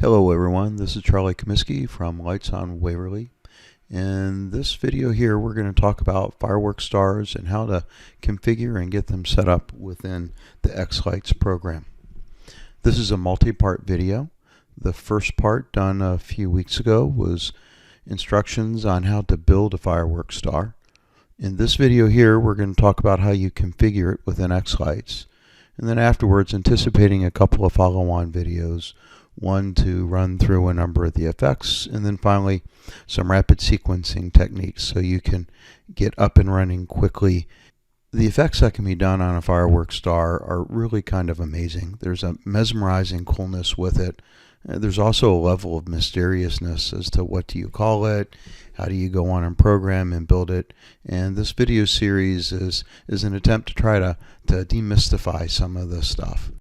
Hello everyone, this is Charlie Comiskey from Lights on Waverly. In this video here we're going to talk about Firework stars and how to configure and get them set up within the XLights program. This is a multi-part video. The first part, done a few weeks ago, was instructions on how to build a Firework star. In this video here we're going to talk about how you configure it within XLights, and then afterwards anticipating a couple of follow-on videos, one to run through a number of the effects, and then finally some rapid sequencing techniques so you can get up and running quickly. The effects that can be done on a Firework star are really kind of amazing. There's a mesmerizing coolness with it. There's also a level of mysteriousness as to what do you call it, how do you go on and program and build it. And this video series is an attempt to try to demystify some of this stuff.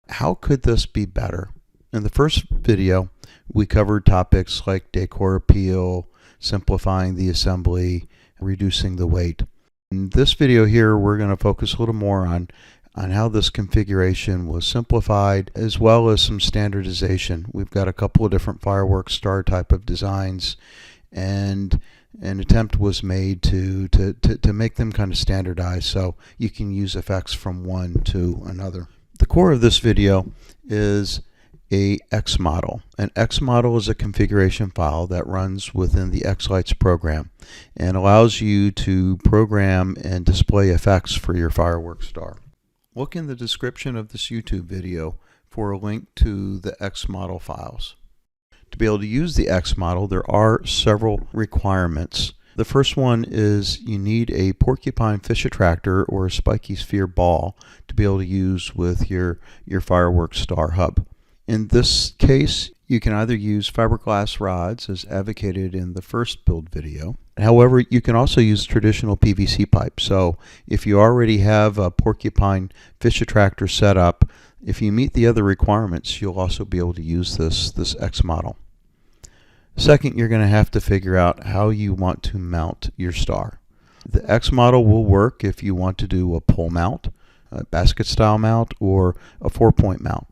How could this be better? In the first video, we covered topics like decor appeal, simplifying the assembly, reducing the weight. In this video here, we're going to focus a little more on how this configuration was simplified, as well as some standardization. We've got a couple of different Firework star type of designs, and an attempt was made to make them kind of standardized so you can use effects from one to another. The core of this video is a X model. An X model is a configuration file that runs within the XLights program and allows you to program and display effects for your Firework star. Look in the description of this YouTube video for a link to the X model files. To be able to use the X model, there are several requirements. The first one is you need a porcupine fish attractor or a spiky sphere ball to be able to use with your Firework star hub. In this case, you can either use fiberglass rods as advocated in the first build video. However, you can also use traditional PVC pipe. So if you already have a porcupine fish attractor set up, if you meet the other requirements, you'll also be able to use this X model. Second, you're going to have to figure out how you want to mount your star. The X model will work if you want to do a pole mount, a basket style mount, or a 4-point mount.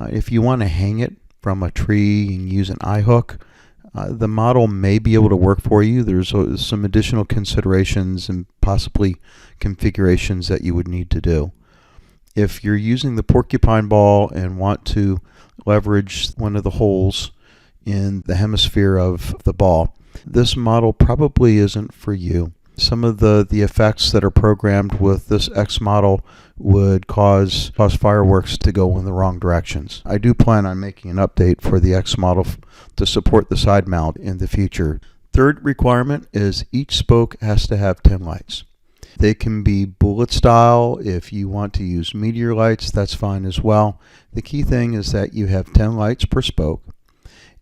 If you want to hang it from a tree and use an eye hook, the model may be able to work for you. There's some additional considerations and possibly configurations that you would need to do. If you're using the porcupine ball and want to leverage one of the holes in the hemisphere of the ball, this model probably isn't for you. Some of the effects that are programmed with this X model would cause Fireworks to go in the wrong directions. I do plan on making an update for the X model to support the side mount in the future. Third requirement is each spoke has to have 10 lights. They can be bullet style. If you want to use meteor lights, that's fine as well. The key thing is that you have 10 lights per spoke,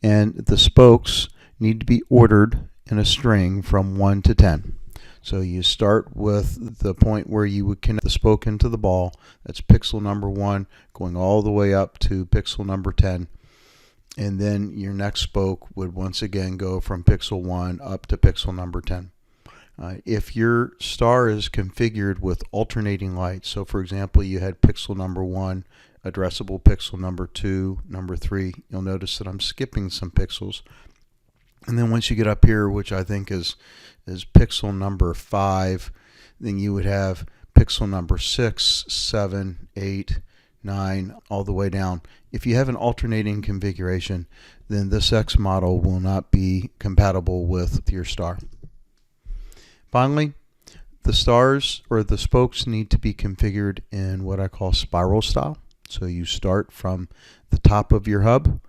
and the spokes need to be ordered in a string from 1 to 10. So you start with the point where you would connect the spoke into the ball. That's pixel number 1, going all the way up to pixel number 10. And then your next spoke would once again go from pixel 1 up to pixel number 10. If your star is configured with alternating lights, so for example you had pixel number 1, addressable pixel number 2, number 3, you'll notice that I'm skipping some pixels. And then once you get up here, which I think is pixel number 5, then you would have pixel number 6, 7, 8, 9, all the way down. If you have an alternating configuration, then this X model will not be compatible with your star. Finally, the stars or the spokes need to be configured in what I call spiral style. So you start from the top of your hub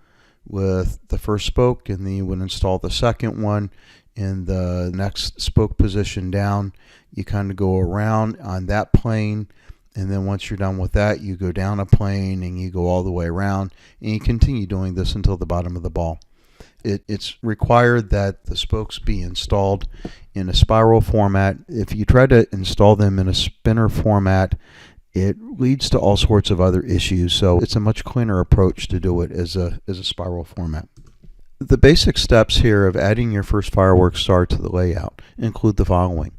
with the first spoke, and then you would install the second one in the next spoke position down. You kind of go around on that plane, and then once you're done with that, you go down a plane and you go all the way around, and you continue doing this until the bottom of the ball. It's required that the spokes be installed in a spiral format. If you try to install them in a spinner format, it leads to all sorts of other issues, so it's a much cleaner approach to do it as a spiral format. The basic steps here of adding your first Firework star to the layout include the following.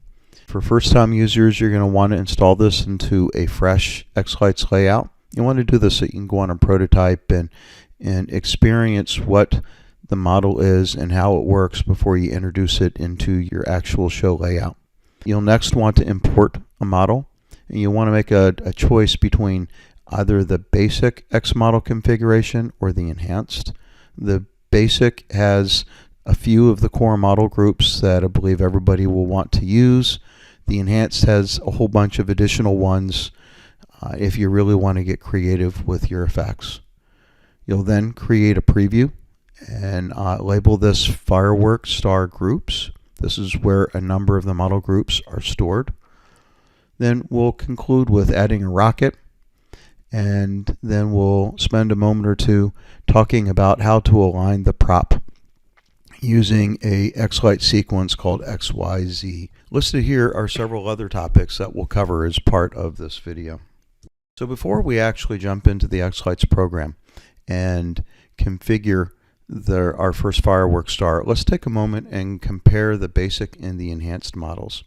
For first-time users, you're going to want to install this into a fresh XLights layout. You want to do this so you can go on a prototype and experience what the model is and how it works before you introduce it into your actual show layout. You'll next want to import a model, and you'll want to make a choice between either the basic X model configuration or the enhanced. The basic has a few of the core model groups that I believe everybody will want to use. The enhanced has a whole bunch of additional ones if you really want to get creative with your effects. You'll then create a preview and label this Firework Star Groups. This is where a number of the model groups are stored. Then we'll conclude with adding a rocket, and then we'll spend a moment or two talking about how to align the prop using a XLite sequence called XYZ. Listed here are several other topics that we'll cover as part of this video. So before we actually jump into the XLite's program and configure our first Firework star, let's take a moment and compare the basic and the enhanced models.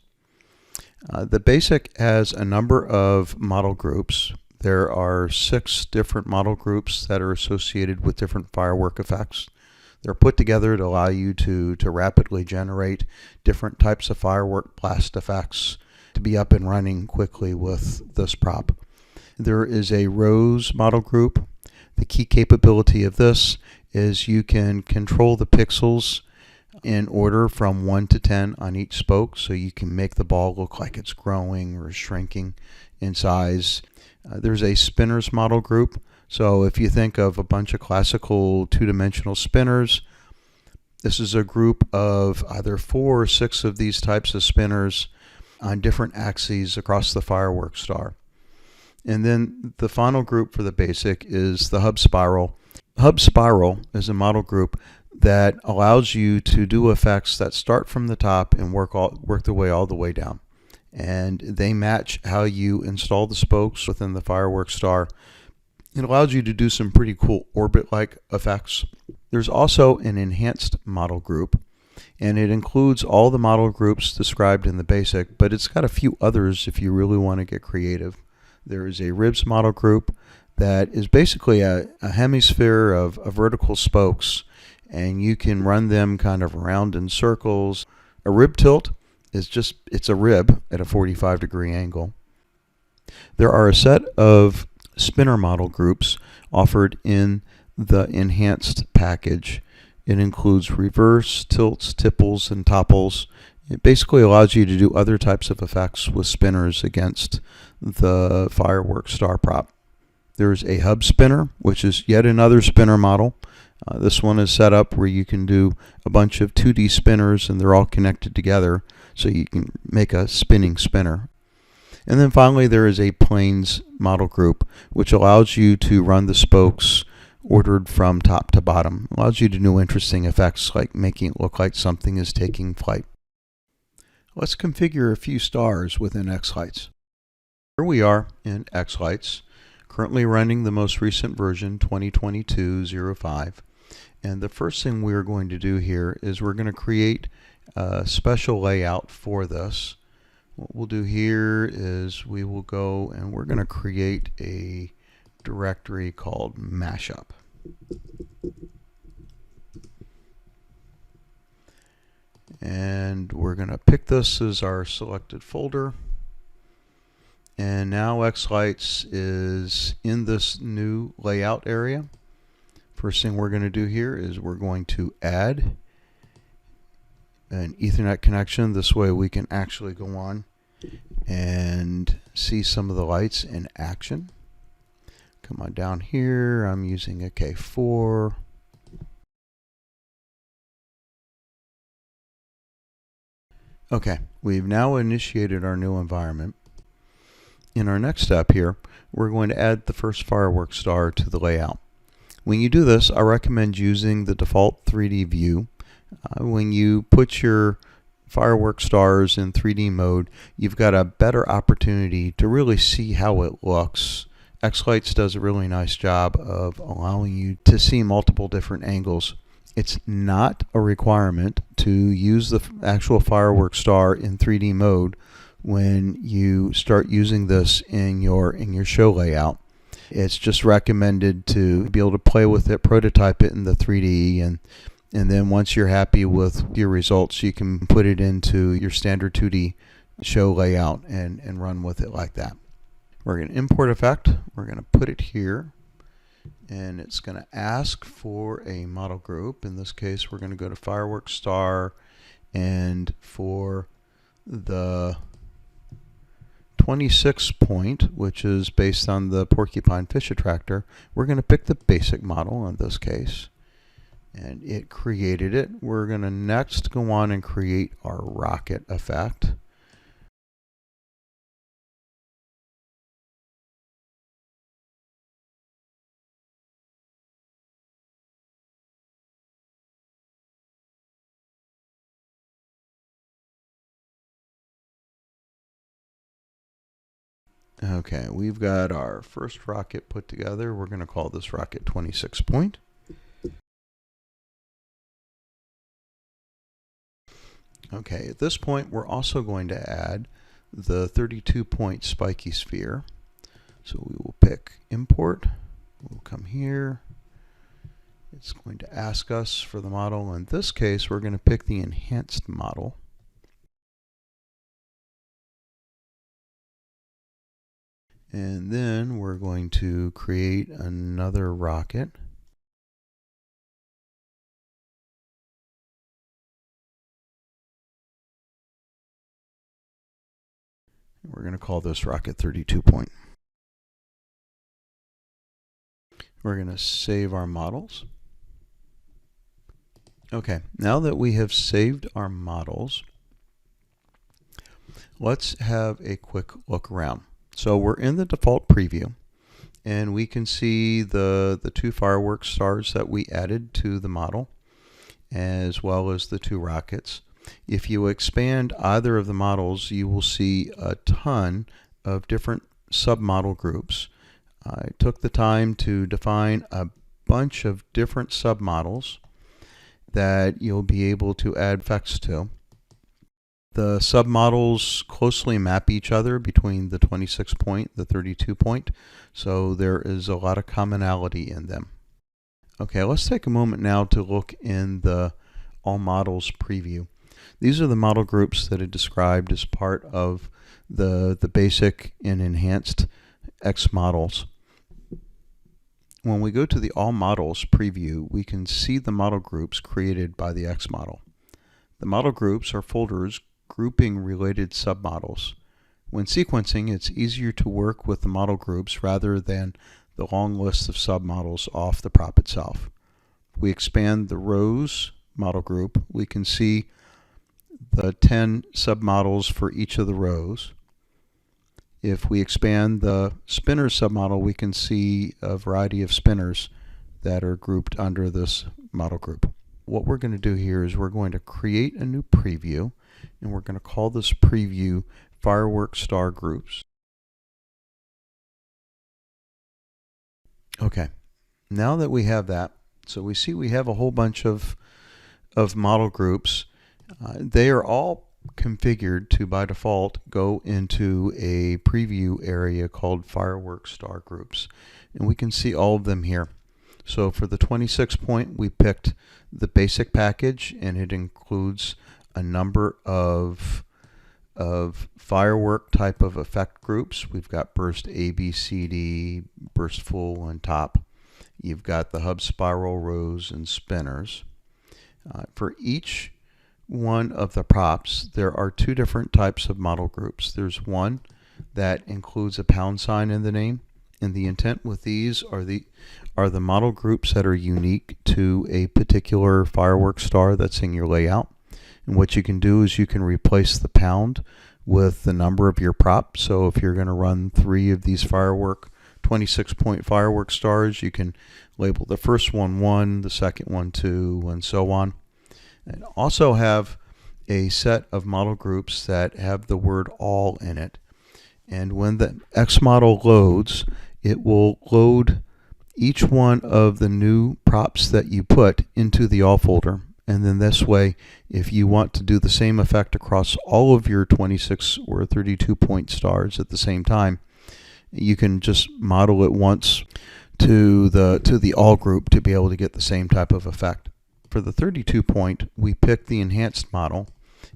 The basic has a number of model groups. There are 6 different model groups that are associated with different firework effects. They're put together to allow you to rapidly generate different types of firework blast effects to be up and running quickly with this prop. There is a rose model group. The key capability of this is you can control the pixels in order from 1 to 10 on each spoke, so you can make the ball look like it's growing or shrinking in size. There's a spinners model group. So if you think of a bunch of classical two-dimensional spinners, this is a group of either 4 or 6 of these types of spinners on different axes across the firework star. And then the final group for the basic is the hub spiral. Hub spiral is a model group that allows you to do effects that start from the top and work their way all the way down. And they match how you install the spokes within the firework star. It allows you to do some pretty cool orbit-like effects. There's also an enhanced model group, and it includes all the model groups described in the basic, but it's got a few others if you really want to get creative. There is a ribs model group that is basically a hemisphere of vertical spokes, and you can run them kind of around in circles. A rib tilt is it's a rib at a 45-degree angle. There are a set of spinner model groups offered in the enhanced package. It includes reverse, tilts, tipples, and topples. It basically allows you to do other types of effects with spinners against the firework star prop. There's a hub spinner, which is yet another spinner model. This one is set up where you can do a bunch of 2D spinners and they're all connected together, so you can make a spinning spinner. And then finally there is a planes model group, which allows you to run the spokes ordered from top to bottom. It allows you to do interesting effects like making it look like something is taking flight. Let's configure a few stars within XLites. Here we are in XLites, currently running the most recent version 2022-05. And the first thing we're going to do here is we're going to create a special layout for this. What we'll do here is we will go and we're going to create a directory called mashup. And we're going to pick this as our selected folder. And now XLites is in this new layout area. First thing we're going to do here is we're going to add an Ethernet connection. This way we can actually go on and see some of the lights in action. Come on down here. I'm using a K4. Okay, we've now initiated our new environment. In our next step here, we're going to add the first firework star to the layout. When you do this, I recommend using the default 3D view. When you put your firework stars in 3D mode, you've got a better opportunity to really see how it looks. XLites does a really nice job of allowing you to see multiple different angles. It's not a requirement to use the actual firework star in 3D mode when you start using this in your show layout. It's just recommended to be able to play with it, prototype it in the 3D, and then once you're happy with your results, you can put it into your standard 2D show layout and run with it like that. We're going to import effect. We're going to put it here, and it's going to ask for a model group. In this case, we're going to go to Firework Star, and for the 26 point, which is based on the porcupine fish attractor, we're going to pick the basic model in this case. And it created it. We're going to next go on and create our rocket effect. Okay, we've got our first rocket put together. We're going to call this rocket 26 point. Okay, at this point we're also going to add the 32 point spiky sphere. So we will pick import. We'll come here. It's going to ask us for the model. In this case, we're going to pick the enhanced model. And then we're going to create another rocket. We're going to call this rocket 32 point. We're going to save our models. Okay, now that we have saved our models, let's have a quick look around. So we're in the default preview, and we can see the two firework stars that we added to the model, as well as the two rockets. If you expand either of the models, you will see a ton of different submodel groups. I took the time to define a bunch of different submodels that you'll be able to add effects to. The submodels closely map each other between the 26 point, the 32 point, so there is a lot of commonality in them. Okay, let's take a moment now to look in the All Models preview. These are the model groups that are described as part of the basic and enhanced X models. When we go to the All Models preview, we can see the model groups created by the X model. The model groups are folders grouping related submodels. When sequencing, it's easier to work with the model groups rather than the long list of submodels off the prop itself. If we expand the rows model group, we can see the 10 submodels for each of the rows. If we expand the spinner submodel, we can see a variety of spinners that are grouped under this model group. What we're going to do here is we're going to create a new preview, and we're going to call this preview Firework Star Groups. Okay, now that we have that, so we see we have a whole bunch of model groups. They are all configured to, by default, go into a preview area called Firework Star Groups. And we can see all of them here. So for the 26 point, we picked the basic package, and it includes a number of firework type of effect groups. We've got burst A, B, C, D, burst full and top. You've got the hub spiral, rows, and spinners. For each one of the props, there are two different types of model groups. There's one that includes a pound sign in the name, and the intent with these are the model groups that are unique to a particular firework star that's in your layout. And what you can do is you can replace the pound with the number of your prop. So if you're going to run 3 of these firework 26 point firework stars, you can label the first one 1, the second one 2, and so on. And also have a set of model groups that have the word all in it. And when the X model loads, it will load each one of the new props that you put into the all folder. And then this way, if you want to do the same effect across all of your 26 or 32 point stars at the same time, You can just model it once to the all group to be able to get the same type of effect. For the 32 point, we picked the enhanced model,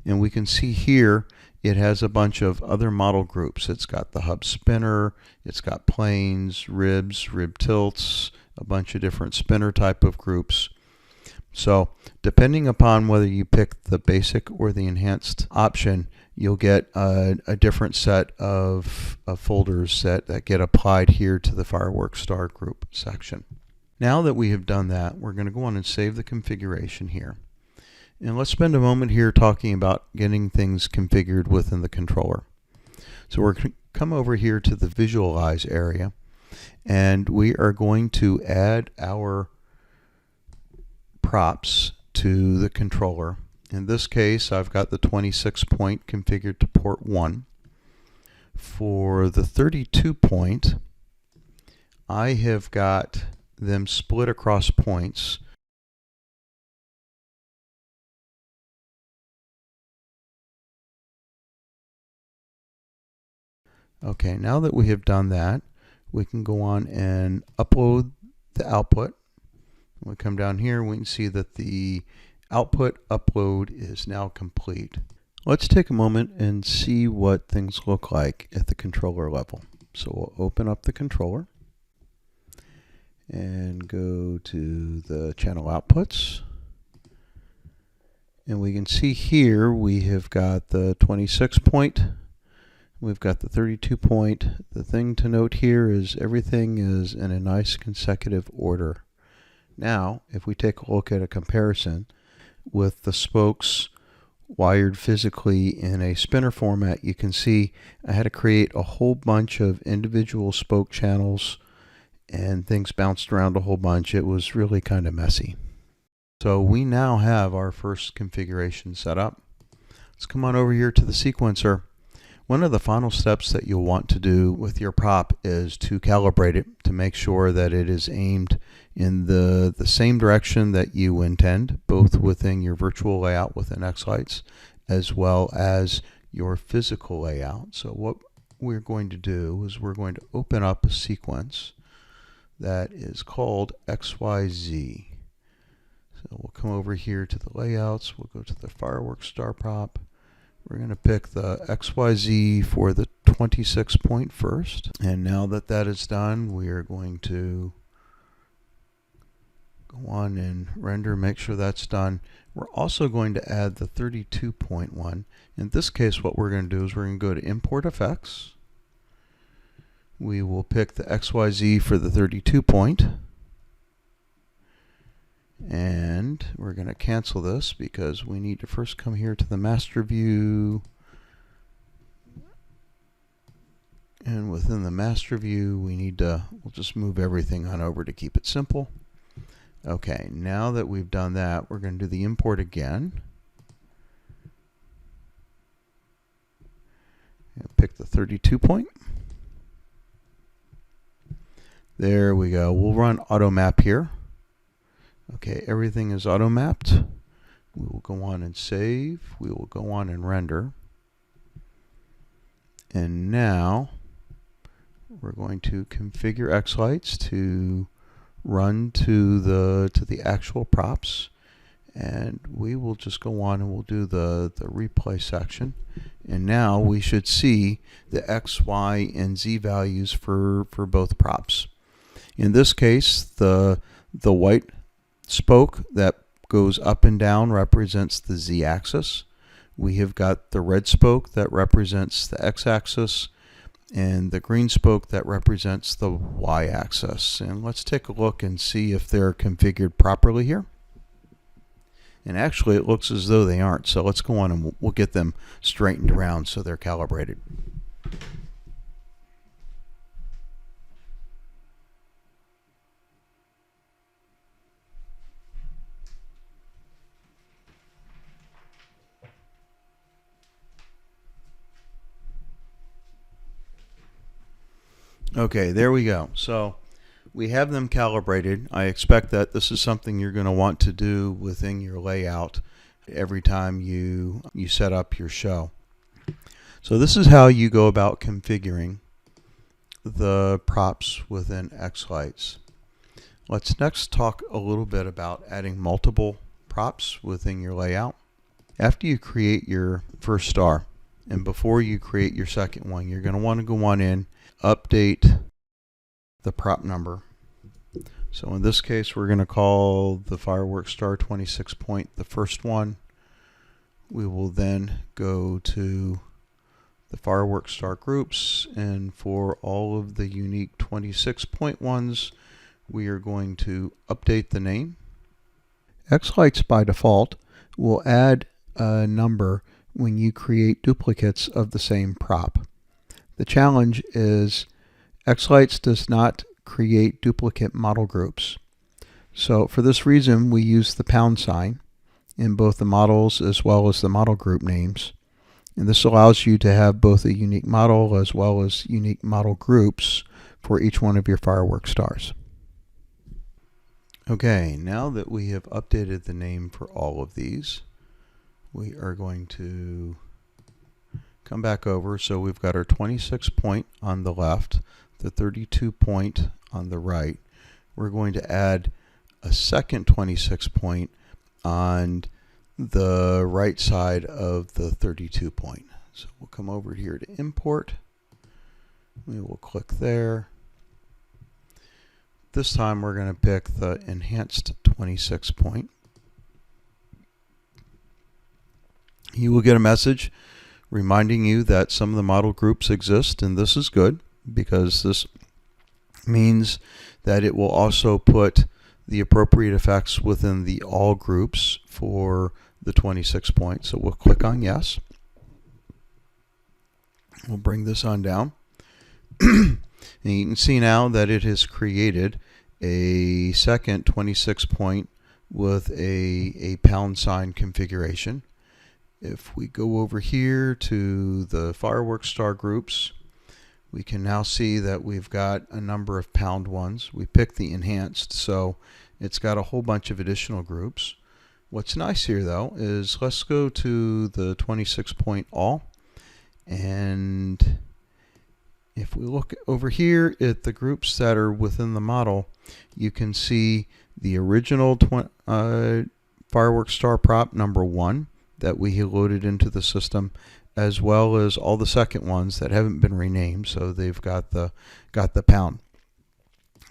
and we can see here it has a bunch of other model groups. It's got the hub spinner, it's got planes, ribs, rib tilts, a bunch of different spinner type of groups. So depending upon whether you pick the basic or the enhanced option, you'll get a different set of folders that get applied here to the Firework star group section. Now that we have done that, we're going to go on and save the configuration here. And let's spend a moment here talking about getting things configured within the controller. So we're going to come over here to the Visualize area, and we are going to add our props to the controller. In this case, I've got the 26 point configured to port 1. For the 32 point, I have got them split across points. Okay, now that we have done that, we can go on and upload the output. When we come down here, we can see that the output upload is now complete. Let's take a moment and see what things look like at the controller level. So we'll open up the controller and go to the channel outputs. And we can see here we have got the 26 point, we've got the 32 point. The thing to note here is everything is in a nice consecutive order. Now, if we take a look at a comparison with the spokes wired physically in a spinner format, you can see I had to create a whole bunch of individual spoke channels, and things bounced around a whole bunch. It was really kind of messy. So we now have our first configuration set up. Let's come on over here to the sequencer. One of the final steps that you'll want to do with your prop is to calibrate it to make sure that it is aimed in the same direction that you intend, both within your virtual layout within XLites as well as your physical layout. So what we're going to do is we're going to open up a sequence that is called XYZ. So we'll come over here to the layouts, we'll go to the Firework star prop. We're going to pick the XYZ for the 26 point first. And now that that is done, we are going to go on and render, make sure that's done. We're also going to add the 32 point one. In this case, what we're going to do is we're going to go to Import Effects. We will pick the XYZ for the 32 point. And we're going to cancel this because we need to first come here to the master view. And within the master view, we'll just move everything on over to keep it simple. Okay, now that we've done that, we're going to do the import again. And pick the 32 point. There we go. We'll run auto map here. Okay, everything is auto mapped. We will go on and save. We will go on and render. And now we're going to configure XLites to run to the actual props, and we will just go on and we'll do the replay section. And now we should see the X, Y, and Z values for both props. In this case, the white spoke that goes up and down represents the Z-axis. We have got the red spoke that represents the X-axis, and the green spoke that represents the Y-axis. And let's take a look and see if they're configured properly here. And actually it looks as though they aren't, so let's go on and we'll get them straightened around so they're calibrated. Okay, there we go. So we have them calibrated. I expect that this is something you're going to want to do within your layout every time you set up your show. So this is how you go about configuring the props within XLites. Let's next talk a little bit about adding multiple props within your layout. After you create your first star, and before you create your second one, you're going to want to go on in, update the prop number. So in this case, we're going to call the Firework Star 26 point the first one. We will then go to the Firework Star groups, and for all of the unique 26 point ones, we are going to update the name. XLites by default will add a number when you create duplicates of the same prop. The challenge is XLites does not create duplicate model groups. So for this reason, we use the pound sign in both the models as well as the model group names. And this allows you to have both a unique model as well as unique model groups for each one of your firework stars. Okay, now that we have updated the name for all of these, we are going to come back over. So we've got our 26 point on the left, the 32 point on the right. We're going to add a second 26 point on the right side of the 32 point. So we'll come over here to import. We will click there. This time we're going to pick the enhanced 26 point. You will get a message reminding you that some of the model groups exist, and this is good because this means that it will also put the appropriate effects within the all groups for the 26 point. So we'll click on yes. We'll bring this on down. And you can see now that it has created a second 26 point with a pound sign configuration. If we go over here to the Firework Star groups, we can now see that we've got a number of pound ones. We picked the enhanced, so it's got a whole bunch of additional groups. What's nice here though is let's go to the 26 point all, and if we look over here at the groups that are within the model, you can see the original Firework Star prop number 1 that we loaded into the system, as well as all the second ones that haven't been renamed, so they've got the pound.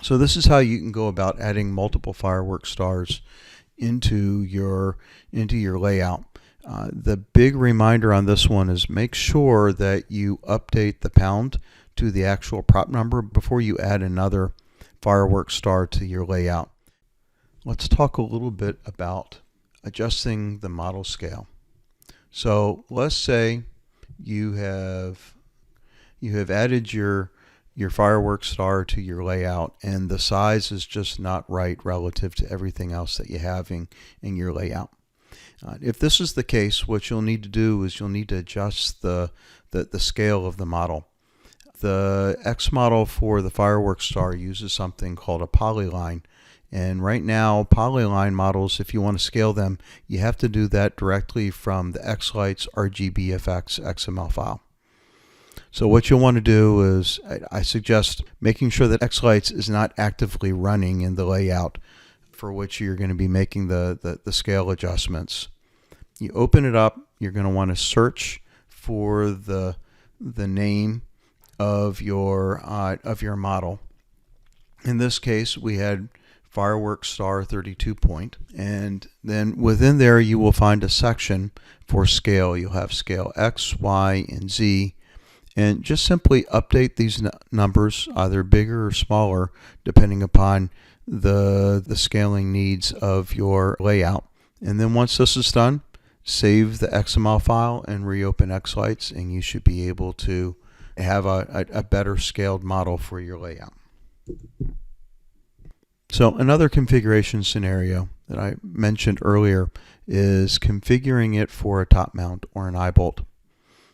So this is how you can go about adding multiple firework stars into your layout. The big reminder on this one is make sure that you update the pound to the actual prop number before you add another firework star to your layout. Let's talk a little bit about adjusting the model scale. So let's say you have added your firework star to your layout, and the size is just not right relative to everything else that you have in your layout. If this is the case, what you'll need to do is you'll need to adjust the scale of the model. The X model for the firework star uses something called a polyline. And right now, polyline models, if you want to scale them, you have to do that directly from the XLites RGBFX XML file. So what you'll want to do is, I suggest making sure that XLites is not actively running in the layout for which you're going to be making the scale adjustments. You open it up, you're going to want to search for the name of your model. In this case, we had Firework Star 32 point, and then within there you will find a section for scale. You'll have scale X, Y, and Z, and just simply update these numbers, either bigger or smaller, depending upon the scaling needs of your layout. And then once this is done, save the XML file and reopen XLites, and you should be able to have a better scaled model for your layout. So another configuration scenario that I mentioned earlier is configuring it for a top mount or an eye bolt.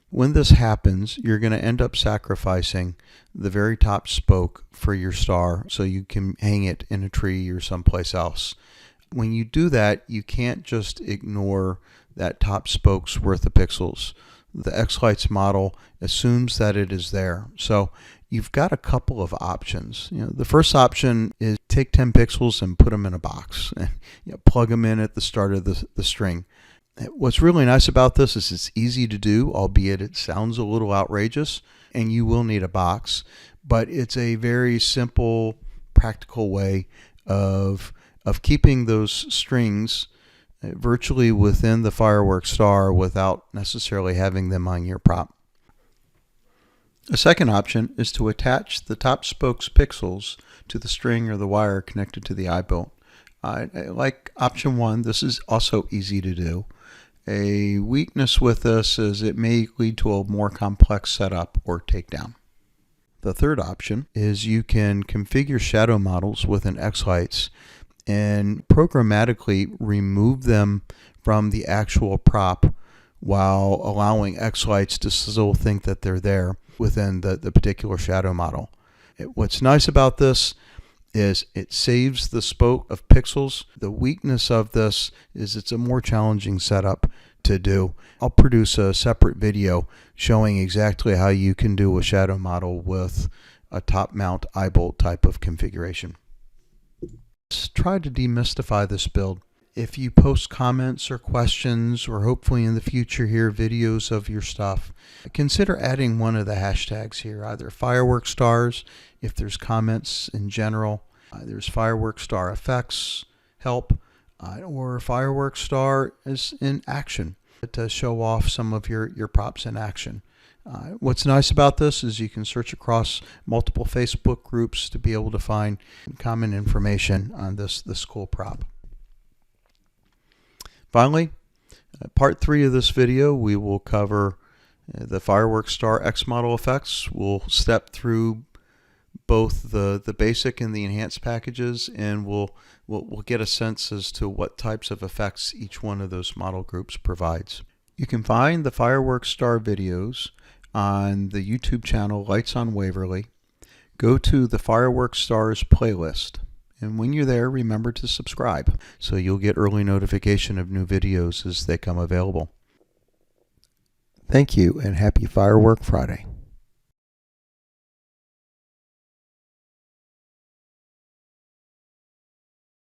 When this happens, you're going to end up sacrificing the very top spoke for your star so you can hang it in a tree or someplace else. When you do that, you can't just ignore that top spoke's worth of pixels. the XLite's model assumes that it is there. So you've got a couple of options. The first option is take 10 pixels and put them in a box and plug them in at the start of the string. What's really nice about this is it's easy to do, albeit it sounds a little outrageous, and you will need a box, but it's a very simple, practical way of keeping those strings virtually within the Firework star without necessarily having them on your prop. A second option is to attach the top spoke's pixels to the string or the wire connected to the eye-bolt. Like option 1, this is also easy to do. A weakness with this is it may lead to a more complex setup or takedown. The third option is you can configure shadow models within XLites and programmatically remove them from the actual prop while allowing XLites to still think that they're there within the particular shadow model. What's nice about this is it saves the spoke of pixels. The weakness of this is it's a more challenging setup to do. I'll produce a separate video showing exactly how you can do a shadow model with a top mount eye bolt type of configuration. Let's try to demystify this build. If you post comments or questions, or hopefully in the future here videos of your stuff, consider adding one of the hashtags here, either Firework Stars, if there's comments in general, there's Firework Star Effects, Help, or Firework Star is in action to show off some of your props in action. What's nice about this is you can search across multiple Facebook groups to be able to find common information on this cool prop. Finally, part 3 of this video, we will cover the Firework Star X model effects. We'll step through both the basic and the enhanced packages, and we'll get a sense as to what types of effects each one of those model groups provides. You can find the Firework Star videos on the YouTube channel Lights on Waverly. Go to the Firework Stars playlist. And when you're there, remember to subscribe so you'll get early notification of new videos as they come available. Thank you and happy Firework Friday.